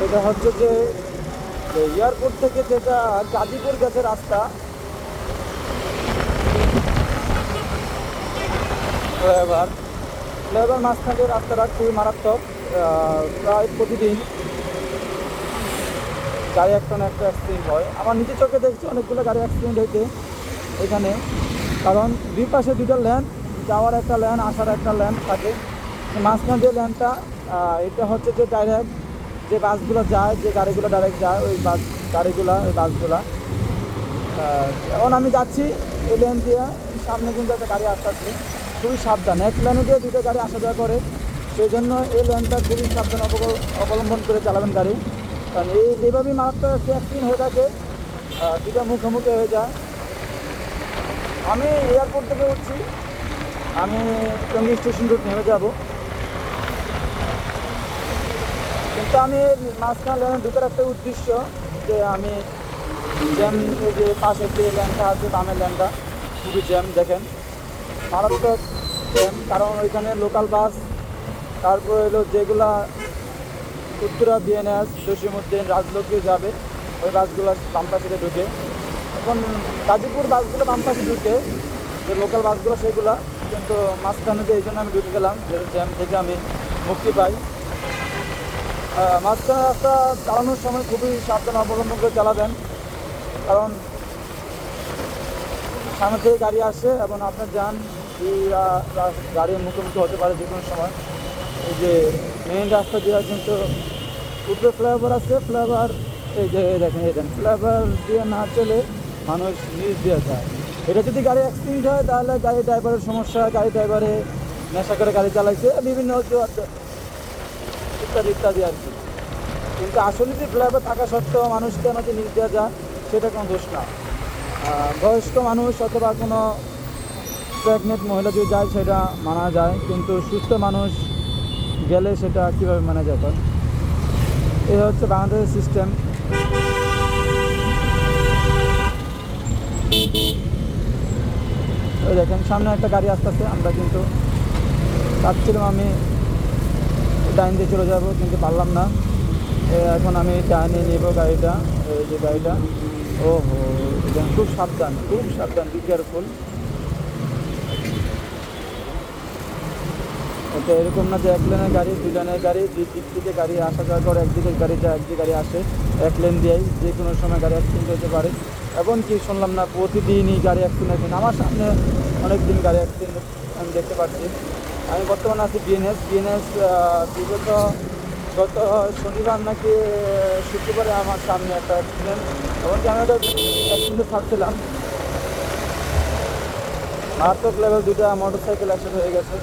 এটা হচ্ছে যে এয়ারপোর্ট থেকে যেটা গাজীপুর গেছে রাস্তা, ফ্লাইওভার ফ্লাইওভার মাঝখানে রাস্তাটা খুবই মারাত্মক। প্রায় প্রতিদিন গাড়ি একটা না একটা অ্যাক্সিডেন্ট হয়। আমার নিজের চোখে দেখছি অনেকগুলো গাড়ি অ্যাক্সিডেন্ট হয়েছে এখানে। কারণ দুই পাশে দুটো লেন, যাওয়ার একটা লেন, আসার একটা লেন থাকে। মাঝখান যে লেনটা, এটা হচ্ছে যে ডাইরেক্ট যে বাসগুলো যায়, যে গাড়িগুলো ডাইরেক্ট যায়, ওই বাসগুলা। এখন আমি যাচ্ছি এই লেন দিয়ে, সামনে কিন্তু একটা গাড়ি আসতেছে। খুবই সাবধান, এক লেনে দিয়ে দুটো গাড়ি আসা যাওয়া করে, সেই জন্য এই লেনটা খুবই সাবধান অবলম্বন করে চালাবেন গাড়ি। কারণ এইভাবেই মারাত্মক একটি অ্যাক্সিডেন্ট হয়ে থাকে, দুটো মুখোমুখি হয়ে যায়। আমি এয়ারপোর্ট থেকে উঠছি, আমি টঙ্গী স্টেশন রুট নেমে যাব, কিন্তু আমি মাঝখানে লেনে ঢুকার একটা উদ্দেশ্য যে আমি জ্যাম, এই যে পাশের যে ল্যান্ডটা আছে বামের ল্যান্ডটা, খুবই জ্যাম দেখেন, মারাত্মক জ্যাম। কারণ ওইখানে লোকাল বাস, তারপরে হলো যেগুলা উত্তরা, বিএনএস, জসীমউদ্দিন, রাজলক্ষ্মী যাবে, ওই বাসগুলো বাম পাশে ঢুকে। এখন গাজীপুর বাসগুলো বাম পাশে ঢুকে, যে লোকাল বাসগুলো সেগুলো, কিন্তু মাঝখানে দিয়ে এই জন্য আমি ঢুকে গেলাম যে জ্যাম থেকে আমি মুক্তি পাই। মাঝখানে রাস্তা চালানোর সময় খুবই সাবধান অবলম্বন করে চালাবেন, কারণ সামনে থেকে গাড়ি আসে এবং আপনার যান গাড়ির মুখোমুখি হতে পারে যে কোনো সময়। এই যে মেইন রাস্তা দিয়ে কিন্তু উপরে ফ্লাইওভার আছে, ফ্লাইওভার এই যে দেখেন ফ্লাইওভার দিয়ে না চলে মানুষ নিচ দিয়ে যায়। এটা যদি গাড়ি অ্যাক্সিডেন্ট হয় তাহলে গাড়ি ড্রাইভারের সমস্যা, গাড়ি ড্রাইভারে নেশা করে গাড়ি চালাইছে, বিভিন্ন ইত্যাদি ইত্যাদি আর কি। কিন্তু আসলে যে ফ্লাইওভার থাকা সত্ত্বেও মানুষ কেন যে নিচ দেওয়া যায়, সেটা কোনো দোষ না। বয়স্ক মানুষ অথবা কোনো প্রেগনেন্ট মহিলা যদি যায় সেটা মানা যায়, কিন্তু সুস্থ মানুষ গেলে সেটা কীভাবে মানা যায়? এই হচ্ছে বাংলাদেশের সিস্টেম। ওই দেখেন সামনে একটা গাড়ি আসতেছে, আমরা কিন্তু চাচ্ছিলাম আমি ডাইন দিয়ে চলে যাবো, কিন্তু পারলাম না। এখন আমি ডাইনে নেব গাড়িটা, এই যে গাড়িটা, ওহো খুব সাবধান, বি কেয়ারফুল। এটা এরকম না যে এক লেনের গাড়ি, দুই লেনের গাড়ি, দুই দিক থেকে গাড়ি আসা যাওয়া করে, একদিকে গাড়ি যায় একদিকে গাড়ি আসে, এক লেন দিয়েই যে কোনো সময় গাড়ি অ্যাক্সিডেন্ট হতে পারে। এবং কি শুনলাম না প্রতিদিনই গাড়ি অ্যাক্সিডেন্ট হচ্ছে, আমার সামনে অনেক দিন গাড়ি অ্যাক্সিডেন্ট আমি দেখতে পাচ্ছি। আমি বর্তমানে আছি বিএনএস বিগত গত শনিবার নাকি শুক্রবারে আমার সামনে একটা অ্যাক্সিডেন্ট, এমনকি আমি একটা অ্যাক্সিডেন্টে থাকছিলাম, মারাত্মক লেভেল দুটা মোটরসাইকেল অ্যাক্সিডেন্ট হয়ে গেছে।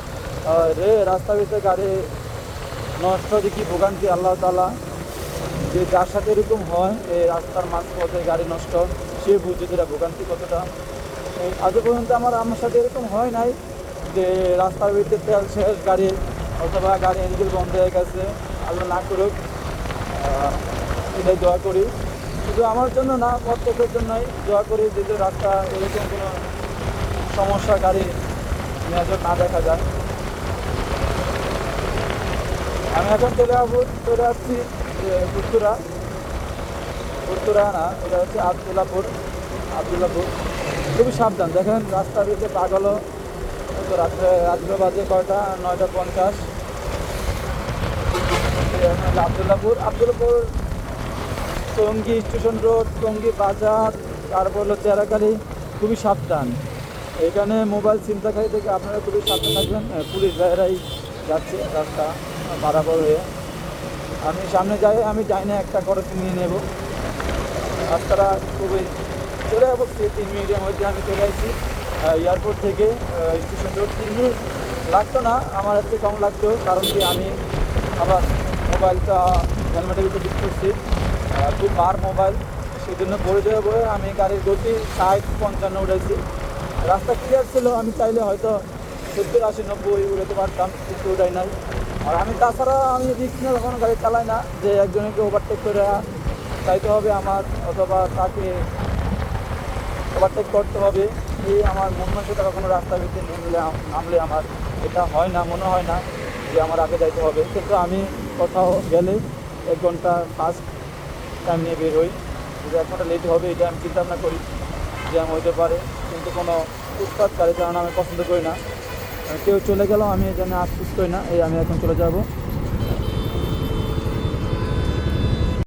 রাস্তার ভিতরে গাড়ি নষ্ট দেখি ভোগান্তি, আল্লাহ তাআলা যে যার সাথে এরকম হয়, এই রাস্তার মাঝপথে গাড়ি নষ্ট, সে বুঝে যেটা ভোগান্তি কতটা। আজও পর্যন্ত আমার সাথে এরকম হয় নাই যে রাস্তার ভিতরে তেল শেষ গাড়ি, অথবা গাড়ি ইঞ্জিন বন্ধ হয়ে গেছে, আল্লাহ না করুক, এটাই দোয়া করি। শুধু আমার জন্য না, প্রত্যেকের জন্যই দোয়া করি যে রাস্তা এরকম কোনো সমস্যা গাড়ি নজর না দেখা যায়। আমি এখন চলে আসছি উত্তরা না, এটা হচ্ছে আবদুল্লাপুর। খুবই সাবধান, দেখেন রাস্তার ভিতরে পাগলও তো রাত্রে বাজে কয়টা, 9:50। আবদুল্লাপুর টঙ্গী স্টেশন রোড, টঙ্গী বাজার, তারপর হলো চেরাকালি, খুবই সাবধান। এখানে মোবাইল ছিনতাইকারী থেকে আপনারা খুবই সাবধান থাকবেন। পুলিশ ভাইয়েরাই যাচ্ছে রাস্তা পারাপার হয়ে। আমি সামনে যাই, আমি ডাইনে একটা করে নিয়ে নেব, রাস্তাটা খুবই চলে যাবো 3 মিনিটের মধ্যে আমি চলে আসছি এয়ারপোর্ট থেকে স্টেশন রোড। 3 মিনিট লাগতো না, আমার একটু কম লাগতো, কারণ কি আমি আবার মোবাইলটা হেলমেটের ভিতরে দিক করছি, খুব বার মোবাইল, সেই জন্য পড়ে যাবে। আমি গাড়ির গতি 60-55 উঠেছি। রাস্তা ক্লিয়ার ছিল, আমি চাইলে হয়তো 70-80-90 উড়াতে পারতাম, কিন্তু উঠাই নাই। আর আমি তাছাড়া আমি রিস্ক নিয়ে কখনো গাড়ি চালাই না যে একজনকে ওভারটেক করে চাইতে হবে আমার, অথবা তাকে ওভারটেক করতে হবে, এই আমার মন মানসিকতা কখনো রাস্তার ভিতরে নামলে আমার এটা হয় না, মনে হয় না যে আমার আগে যাইতে হবে। কিন্তু আমি কোথাও গেলে 1 ঘন্টা ফার্স্ট টাইম নিয়ে বের হই। যদি 1 ঘন্টা লেট হবে এটা আমি চিন্তা ভাবনা করি, জ্যাম হইতে পারে, কিন্তু কোনো উৎপাত গাড়ি চালানো আমি পছন্দ করি না। কেউ চলে গেলেও আমি এই জন্য আফসোস করি না, এই আমি এখন চলে যাব।